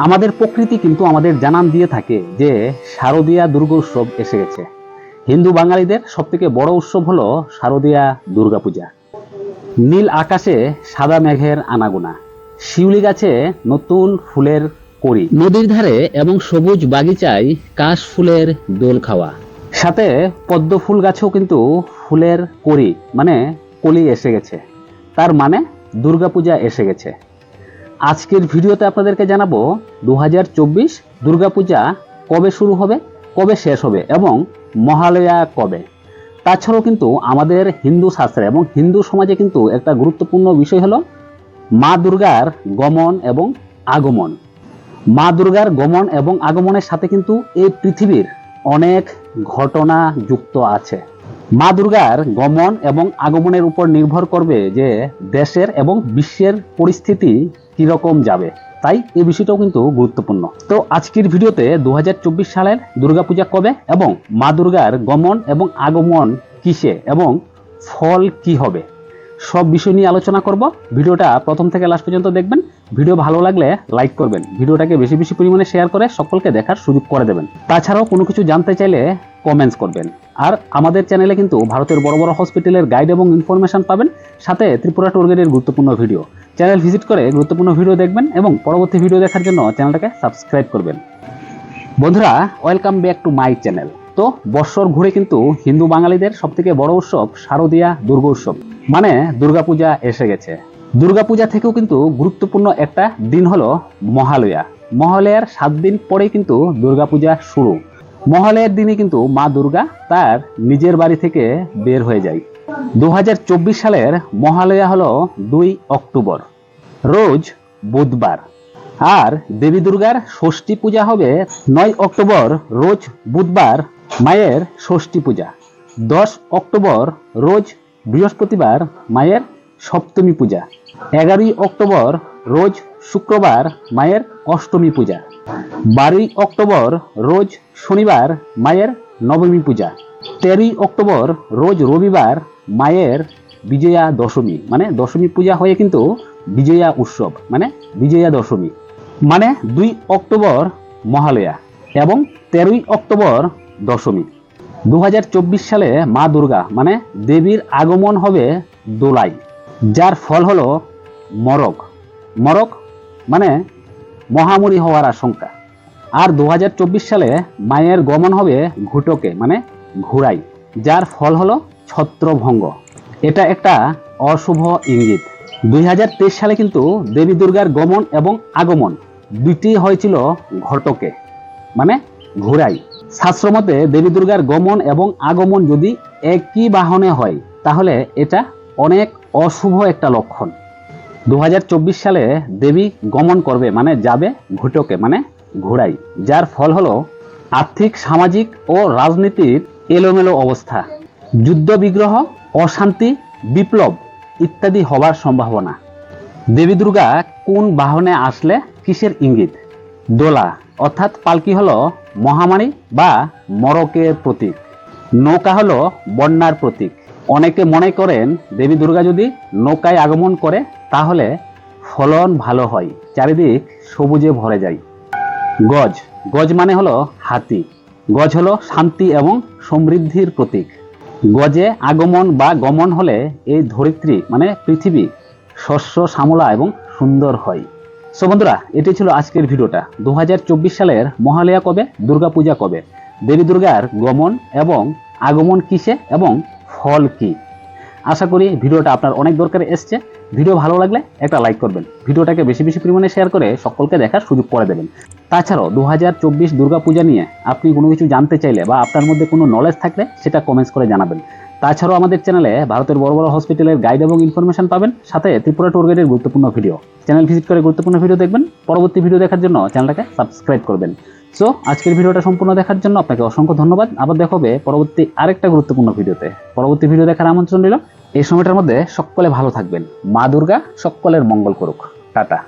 আমাদের প্রকৃতি কিন্তু আমাদের জানান দিয়ে থাকে যে শারদীয়া দুর্গোৎসব এসে গেছে। হিন্দু বাঙালিদের সবথেকে বড় উৎসব হলো শারদীয়া দুর্গাপূজা। নীল আকাশে সাদা মেঘের আনাগোনা, শিউলি গাছে নতুন ফুলের কড়ি, নদীর ধারে এবং সবুজ বাগিচায় কাশ ফুলের দোল খাওয়া, সাথে পদ্ম ফুল গাছেও কিন্তু ফুলের কড়ি মানে কলি এসে গেছে। তার মানে দুর্গাপূজা এসে গেছে। আজকের ভিডিওতে আপনাদেরকে জানাবো 2024 দুর্গাপূজা কবে শুরু হবে, কবে শেষ হবে এবং মহালয়া কবে। তাছাড়াও কিন্তু আমাদের হিন্দু শাস্ত্রে এবং হিন্দু সমাজে কিন্তু একটা গুরুত্বপূর্ণ বিষয় হলো মা দুর্গার গমন এবং আগমন। মা দুর্গার গমন এবং আগমনের সাথে কিন্তু এই পৃথিবীর অনেক ঘটনা যুক্ত আছে। মা দুর্গার গমন এবং আগমনের উপর নির্ভর করবে যে দেশের এবং বিশ্বের পরিস্থিতি কিরকম যাবে, তাই এই বিষয়টাও কিন্তু গুরুত্বপূর্ণ। তো আজকের ভিডিওতে 2024 সালের দুর্গাপূজা কবে এবং মা দুর্গার গমন এবং আগমন কিসে এবং ফল কি হবে, সব বিষয় নিয়ে আলোচনা করব। ভিডিওটা প্রথম থেকে লাস্ট পর্যন্ত দেখবেন। ভিডিও ভালো লাগলে লাইক করবেন, ভিডিওটাকে বেশি বেশি পরিমাণে শেয়ার করে সকলকে দেখার সুযোগ করে দেবেন। তাছাড়াও কোনো কিছু জানতে চাইলে কমেন্টস করবেন। আর আমাদের চ্যানেলে কিন্তু ভারতের বড় বড় হসপিটালের গাইড এবং ইনফরমেশন পাবেন, সাথে ত্রিপুরা ট্যুর গাইডের গুরুত্বপূর্ণ ভিডিও। চ্যানেল ভিজিট করে গুরুত্বপূর্ণ ভিডিও দেখবেন এবং পরবর্তী ভিডিও দেখার জন্য চ্যানেলটাকে সাবস্ক্রাইব করবেন। বন্ধুরা, welcome back to my channel. তো বৎসর ঘুরে কিন্তু হিন্দু বাঙালিদের সবথেকে বড় উৎসব শারদীয়া দুর্গোৎসব মানে দুর্গাপূজা এসে গেছে। দুর্গাপূজা থেকেও কিন্তু গুরুত্বপূর্ণ একটা দিন হলো মহালয়া। মহালয়ার 7 দিন পরেই কিন্তু দুর্গাপূজা শুরু। মহালয়ার দিনে কিন্তু মা দুর্গা তার নিজের বাড়ি থেকে বের হয়ে যায়। 2024 সালের মহালয়া হলো 2 অক্টোবর, রোজ বুধবার। আর দেবী দুর্গার ষষ্ঠী পূজা হবে 9 অক্টোবর, রোজ বুধবার, মায়ের ষষ্ঠী পূজা। 10 অক্টোবর রোজ বৃহস্পতিবার, মায়ের সপ্তমী পূজা। 11 অক্টোবর রোজ শুক্রবার, মায়ের অষ্টমী পূজা। 12 অক্টোবর রোজ শনিবার, মায়ের নবমী পূজা। 13 অক্টোবর রোজ রবিবার, মায়ের বিজয়া দশমী মানে দশমী পূজা হয়ে কিন্তু বিজয়া উৎসব মানে বিজয়া দশমী। মানে 2 অক্টোবর মহালয়া এবং 13 অক্টোবর দশমী। 2024 সালে মা দুর্গা মানে দেবীর আগমন হবে দোলাই, যার ফল হলো মরক। মরক মানে মহামরি হওয়ার আশঙ্কা। আর 2024 সালে মায়ের গমন হবে ঘুটকে মানে ঘুরাই, যার ফল হলো ছত্রভঙ্গ। এটা একটা অশুভ ইঙ্গিত। 2023 সালে কিন্তু দেবী দুর্গার গমন এবং আগমন দুইটি হয়েছিল ঘটকে মানে ঘুরাই। শাস্ত্রমতে দেবী দুর্গার গমন এবং আগমন যদি একই বাহনে হয় তাহলে এটা অনেক অশুভ একটা লক্ষণ। 2024 সালে দেবী গমন করবে মানে যাবে ঘুটকে মানে ঘোড়াই, যার ফল হলো আর্থিক, সামাজিক ও রাজনীতির এলোমেলো অবস্থা, যুদ্ধ বিগ্রহ, অশান্তি, বিপ্লব ইত্যাদি হবার সম্ভাবনা। দেবী দুর্গা কোন বাহনে আসলে কিসের ইঙ্গিত? দোলা অর্থাৎ পালকি হলো মহামারী বা মরকের প্রতীক। নৌকা হলো বন্যার প্রতীক। অনেকে মনে করেন দেবী দুর্গা যদি নৌকায় আগমন করে তাহলে ফলন ভালো হয়, চারিদিক সবুজে ভরে যায়। গজ, গজ মানে হলো হাতি। গজ হলো শান্তি এবং সমৃদ্ধির প্রতীক। গজে আগমন বা গমন হলে এই ধরিত্রী মানে পৃথিবী শস্য শ্যামলা এবং সুন্দর হয়। সো বন্ধুরা, এটি ছিল আজকের ভিডিওটা। 2024 সালের মহালয়া কবে, দুর্গাপূজা কবে, দেবী দুর্গার গমন এবং আগমন কিসে এবং ফল কি। আশা করি ভিডিওটা আপনার অনেক দরকারে এসছে। ভিডিও ভালো লাগলে একটা লাইক করবেন, ভিডিওটাকে বেশি বেশি পরিমাণে শেয়ার করে সকলকে দেখার সুযোগ করে দেবেন। তাছাড়াও 2024 দুর্গাপূজা নিয়ে আপনি কোনো কিছু জানতে চাইলে বা আপনার মধ্যে কোনো নলেজ থাকলে সেটা কমেন্টস করে জানাবেন। তাছাড়াও আমাদের চ্যানেলে ভারতের বড় বড় হসপিটালের গাইড এবং ইনফরমেশন পাবেন, সাথে ত্রিপুরা ট্যুর গাইডের গুরুত্বপূর্ণ ভিডিও। চ্যানেল ভিজিট করে গুরুত্বপূর্ণ ভিডিও দেখবেন। পরবর্তী ভিডিও দেখার জন্য চ্যানেলটাকে সাবস্ক্রাইব করবেন। সো আজকের ভিডিওটা সম্পূর্ণ দেখার জন্য আপনাকে অসংখ্য ধন্যবাদ। আবার দেখা হবে পরবর্তী আরেকটা গুরুত্বপূর্ণ ভিডিওতে। পরবর্তী ভিডিও দেখার আমন্ত্রণ রইল। এই সময়টার মধ্যে সকলে ভালো থাকবেন। মা দুর্গা সকলের মঙ্গল করুক। টাটা।